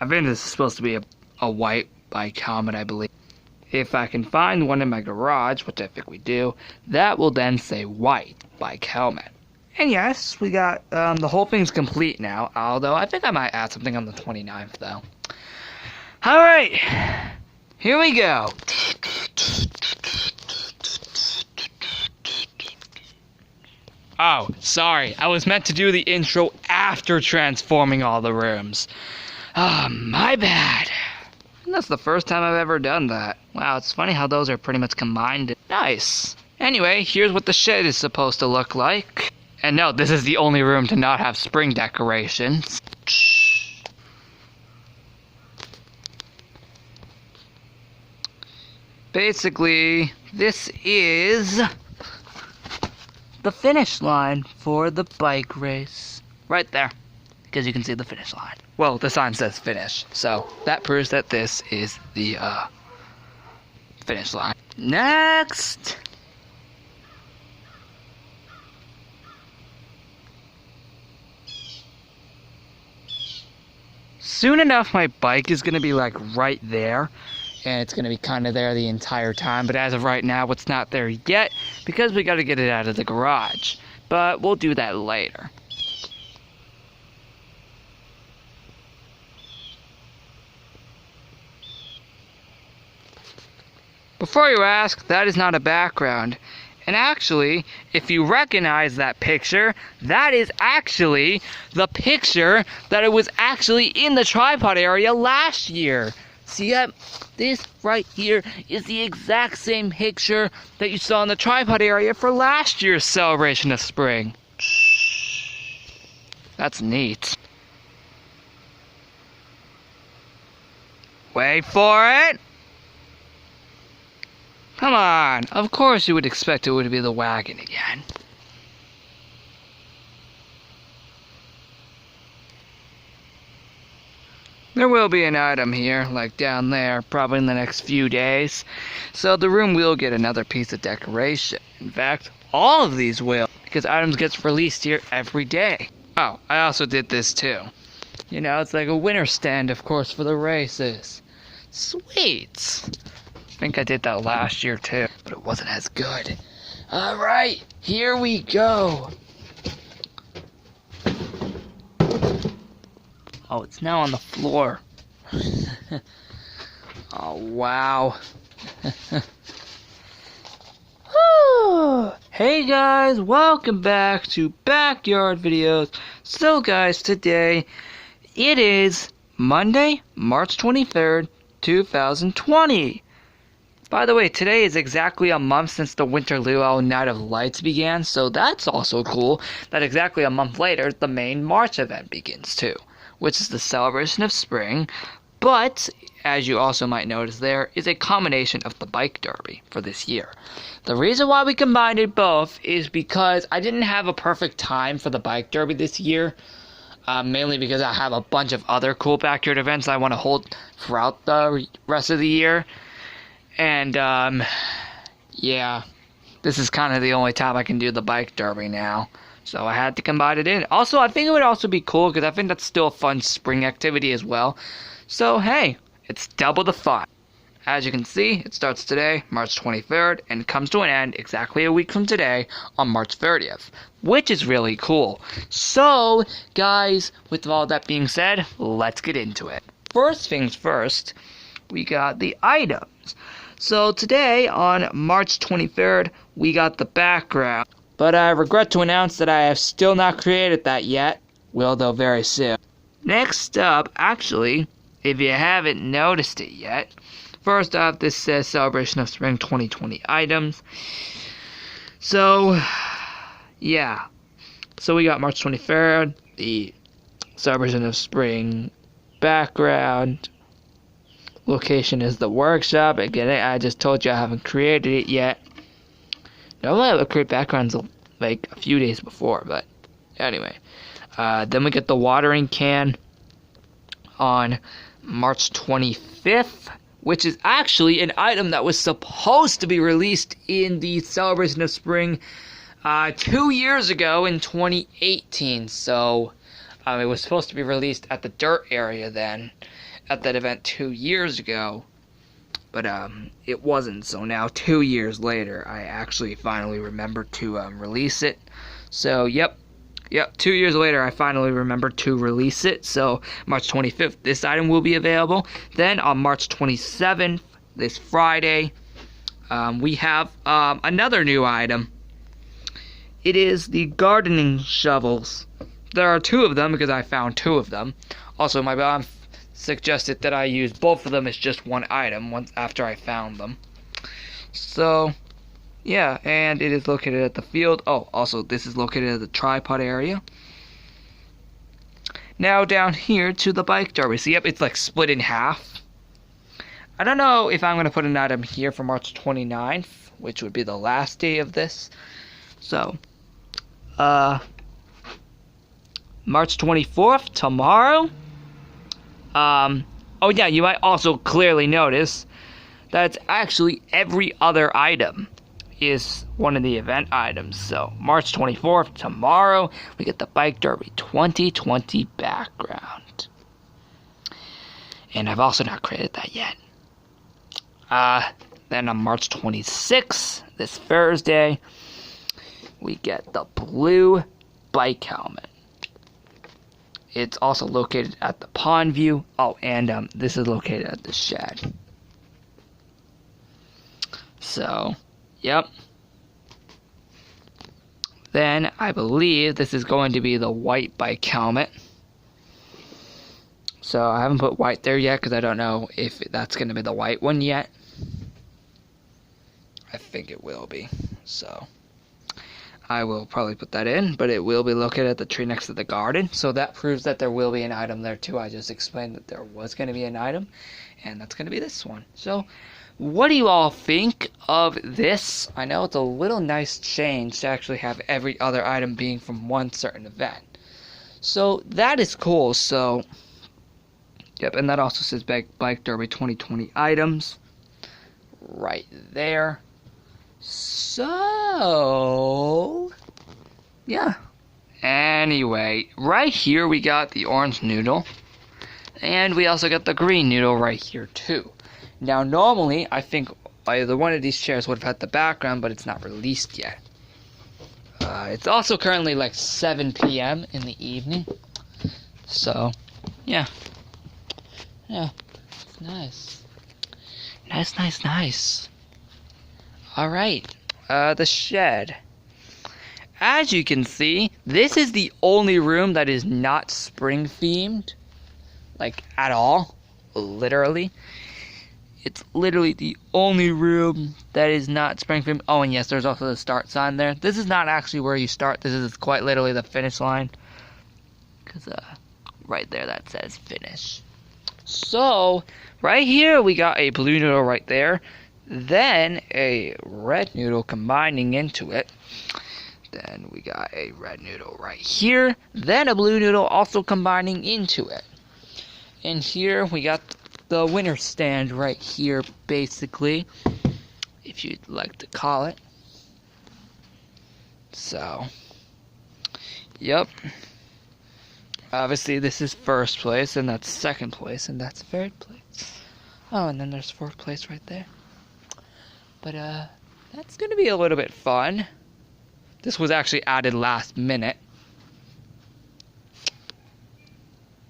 I think this is supposed to be a white bike helmet, I believe. If I can find one in my garage, which I think we do, that will then say white bike helmet. And yes, we got, the whole thing's complete now, although I think I might add something on the 29th, though. Alright, here we go. Oh, sorry, I was meant to do the intro after transforming all the rooms. My bad. And that's the first time I've ever done that. Wow, it's funny how those are pretty much combined. Nice. Anyway, here's what the shed is supposed to look like. And no, this is the only room to not have spring decorations. Basically, this is the finish line for the bike race. Right there, because you can see the finish line. Well, the sign says finish, so that proves that this is the finish line. Next! Soon enough, my bike is going to be like right there, and it's going to be kind of there the entire time, but as of right now, it's not there yet, because we got to get it out of the garage. But we'll do that later. Before you ask, that is not a background. And actually, if you recognize that picture, that is actually the picture that it was actually in the tripod area last year. See that? This right here is the exact same picture that you saw in the tripod area for last year's celebration of spring. That's neat. Wait for it. Come on, of course you would expect it would be the wagon again. There will be an item here, like down there, probably in the next few days. So the room will get another piece of decoration. In fact, all of these will, because items gets released here every day. Oh, I also did this too. You know, it's like a winter stand, of course, for the races. Sweet! I think I did that last year too, but it wasn't as good. Alright, here we go. Oh, it's now on the floor. Oh, wow. Hey guys, welcome back to Backyard Videos. So guys, today it is Monday, March 23rd, 2020. By the way, today is exactly a month since the Winter Luau Night of Lights began, so that's also cool that exactly a month later, the main March event begins too, which is the celebration of spring, but, as you also might notice, there is a combination of the bike derby for this year. The reason why we combined it both is because I didn't have a perfect time for the bike derby this year, mainly because I have a bunch of other cool backyard events I want to hold throughout the rest of the year. And, yeah, this is kind of the only time I can do the bike derby now. So I had to combine it in. Also, I think it would also be cool because I think that's still a fun spring activity as well. So, hey, it's double the fun. As you can see, it starts today, March 23rd, and comes to an end exactly a week from today on March 30th, which is really cool. So, guys, with all that being said, let's get into it. First things first, we got the items. So today, on March 23rd, we got the background. But I regret to announce that I have still not created that yet. Will, though, very soon. Next up, actually, if you haven't noticed it yet, first off, this says Celebration of Spring 2020 items. So, yeah. So we got March 23rd, the Celebration of Spring background. Location is the workshop. Again, I just told you I haven't created it yet. Normally I would create backgrounds like a few days before, but anyway. Then we get the watering can on March 25th, which is actually an item that was supposed to be released in the Celebration of Spring 2 years ago in 2018. So, It was supposed to be released at the dirt area then, at that event 2 years ago. But it wasn't, so now 2 years later, I actually finally remembered to release it. So, yep, 2 years later, I finally remembered to release it. So, March 25th, this item will be available. Then, on March 27th, this Friday, we have another new item. It is the gardening shovels. There are 2 of them because I found 2 of them. Also, my mom suggested that I use both of them as just one item once after I found them. So, yeah, and it is located at the field. Oh, also, this is located at the tripod area. Now down here to the bike derby. So, yep, it's like split in half. I don't know if I'm going to put an item here for March 29th, which would be the last day of this. So, March 24th, tomorrow. Oh yeah, you might also clearly notice that it's actually every other item is one of the event items. So, March 24th, tomorrow, we get the Bike Derby 2020 background. And I've also not created that yet. Then on March 26th, this Thursday, we get the blue bike helmet. It's also located at the pond view. Oh, and this is located at the shed. So, yep. Then, I believe this is going to be the white bike helmet. So, I haven't put white there yet because I don't know if that's going to be the white one yet. I think it will be. So, I will probably put that in, but it will be located at the tree next to the garden. So that proves that there will be an item there too. I just explained that there was going to be an item, and that's going to be this one. So, what do you all think of this? I know it's a little nice change to actually have every other item being from one certain event. So, that is cool. So, yep, and that also says Bike Derby 2020 items right there. So, yeah. Anyway, right here we got the orange noodle. And we also got the green noodle right here too. Now, normally, I think either one of these chairs would have had the background, but it's not released yet. It's also currently like 7 p.m. in the evening. So, yeah. Yeah, it's nice. Nice. Alright, the shed. As you can see, this is the only room that is not spring themed. Like, at all. Literally. It's literally the only room that is not spring themed. Oh, and yes, there's also the start sign there. This is not actually where you start. This is quite literally the finish line. Because, right there that says finish. So, right here we got a blue noodle right there. Then a red noodle combining into it. Then we got a red noodle right here. Then a blue noodle also combining into it. And here we got the winner stand right here, basically, if you'd like to call it. So, yep. Obviously, this is first place, and that's second place, and that's third place. Oh, and then there's fourth place right there. But, that's gonna be a little bit fun. This was actually added last minute.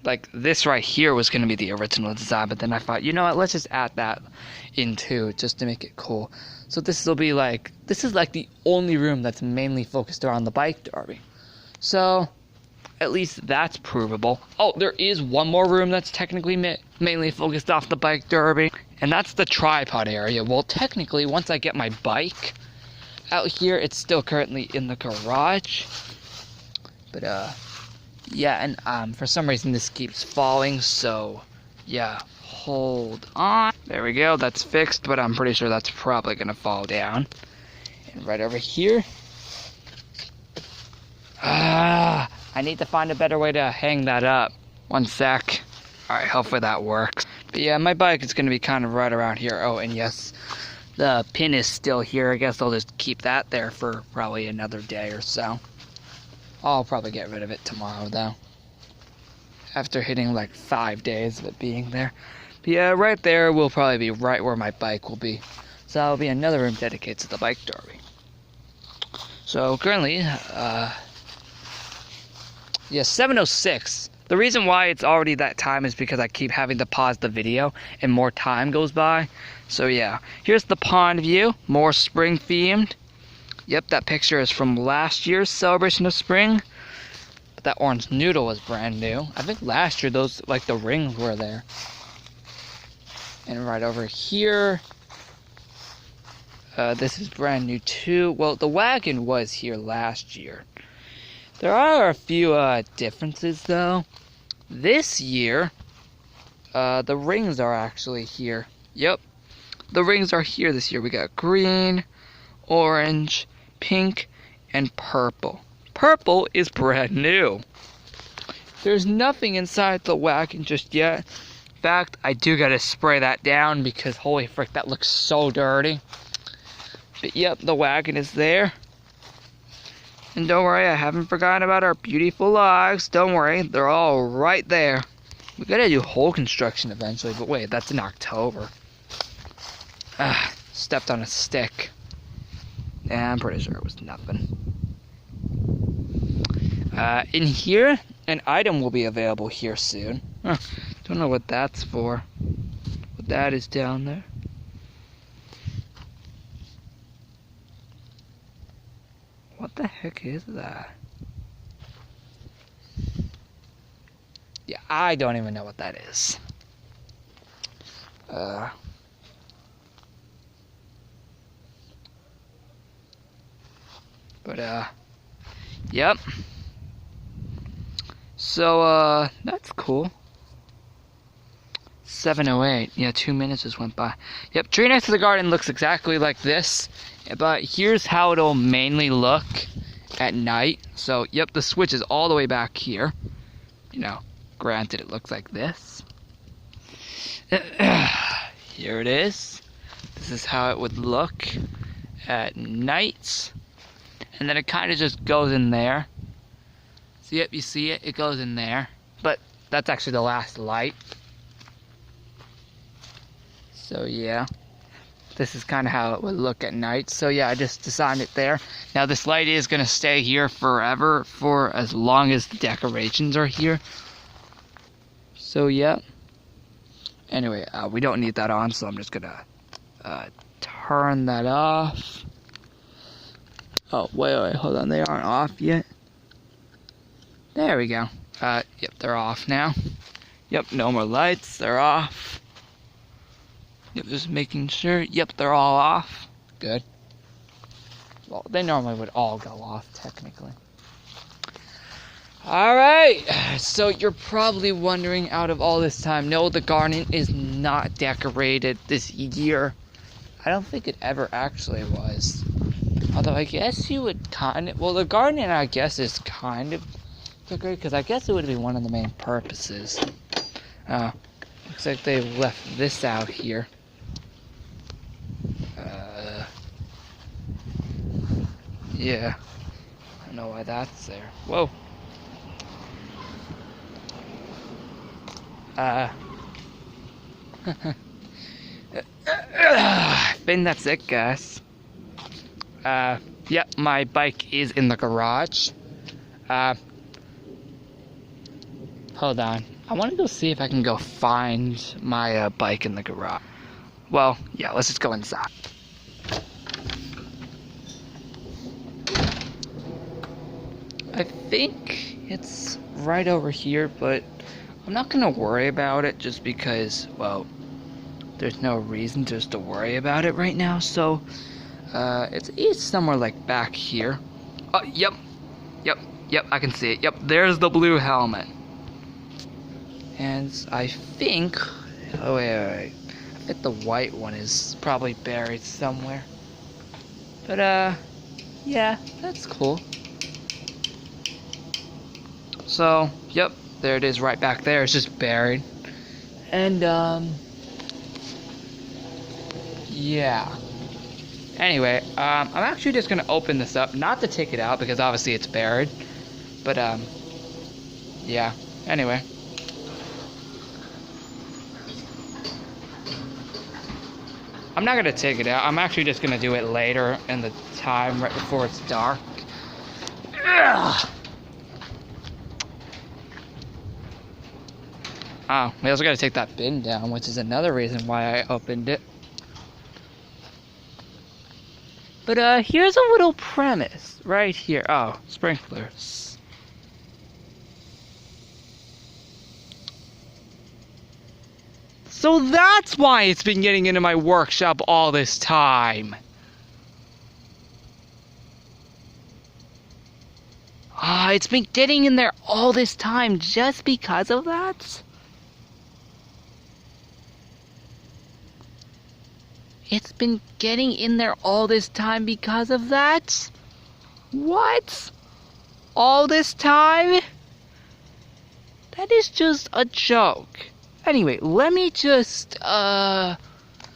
Like, this right here was gonna be the original design, but then I thought, you know what, let's just add that in too, just to make it cool. So this will be like, this is like the only room that's mainly focused around the bike derby. So, at least that's provable. Oh, there is one more room that's technically mainly focused off the bike derby. And that's the tripod area. Well, technically, once I get my bike out here, it's still currently in the garage. But, yeah, and for some reason this keeps falling, so, yeah, hold on. There we go, that's fixed, but I'm pretty sure that's probably gonna fall down. And right over here. I need to find a better way to hang that up. One sec. Alright, hopefully that works. But yeah, my bike is going to be kind of right around here. Oh, and yes, the pin is still here. I guess I'll just keep that there for probably another day or so. I'll probably get rid of it tomorrow, though. after hitting like 5 days of it being there. But yeah, right there will probably be right where my bike will be. So that'll be another room dedicated to the bike derby. So currently, yeah, 7:06. The reason why it's already that time is because I keep having to pause the video and more time goes by. So yeah, here's the pond view, more spring themed. Yep, that picture is from last year's celebration of spring. But that orange noodle was brand new. I think last year those, like the rings were there. And right over here, this is brand new too. Well, the wagon was here last year. There are a few differences though. This year, the rings are actually here. Yep, the rings are here this year. We got green, orange, pink, and purple. Purple is brand new. There's nothing inside the wagon just yet. In fact, I do gotta spray that down because holy frick, that looks so dirty. But yep, the wagon is there. And don't worry, I haven't forgotten about our beautiful logs. Don't worry, they're all right there. We gotta do whole construction eventually, but wait, that's in October. Stepped on a stick. Yeah, I'm pretty sure it was nothing. In here, an item will be available here soon. Don't know what that's for. What that is down there. What the heck is that? Yeah, I don't even know what that is. Yep. So, that's cool. 7:08. Yeah, 2 minutes just went by. Yep, tree next to the garden looks exactly like this. But here's how it'll mainly look at night. So, yep, the switch is all the way back here. You know, granted it looks like this. Here it is. This is how it would look at night. And then it kind of just goes in there. So, yep, you see it? It goes in there. But that's actually the last light. So, yeah. This is kind of how it would look at night. So, yeah, I just designed it there. Now, this light is going to stay here forever for as long as the decorations are here. So, yeah. Anyway, we don't need that on, so I'm just going to turn that off. Oh, wait, hold on. They aren't off yet. There we go. Yep, they're off now. Yep, no more lights. They're off. Yep, just making sure. Yep, they're all off. Good. Well, they normally would all go off, technically. Alright, so you're probably wondering out of all this time, no, the garden is not decorated this year. I don't think it ever actually was. Although I guess you would kind of, well, the garden I guess is kind of decorated, because I guess it would be one of the main purposes. Looks like they left this out here. Yeah. I don't know why that's there. Whoa. I think that's it, guys. Yep, my bike is in the garage. Hold on. I want to go see if I can go find my bike in the garage. Well, yeah, let's just go inside. I think it's right over here, but I'm not gonna worry about it just because, well, there's no reason just to worry about it right now. So, it's somewhere like back here. Oh, yep, I can see it. Yep, there's the blue helmet. And I think, oh wait, I think the white one is probably buried somewhere. But yeah, that's cool. So, yep, there it is right back there. It's just buried. And, yeah. Anyway, I'm actually just gonna open this up, not to take it out, because obviously it's buried. But, yeah. Anyway, I'm not gonna take it out. I'm actually just gonna do it later in the time right before it's dark. Ugh. Oh, we also gotta take that bin down, which is another reason why I opened it. But here's a little premise right here. Oh, sprinklers. So that's why it's been getting into my workshop all this time. Ah, it's been getting in there all this time just because of that? It's been getting in there all this time because of that? What? All this time? That is just a joke. Anyway, let me just,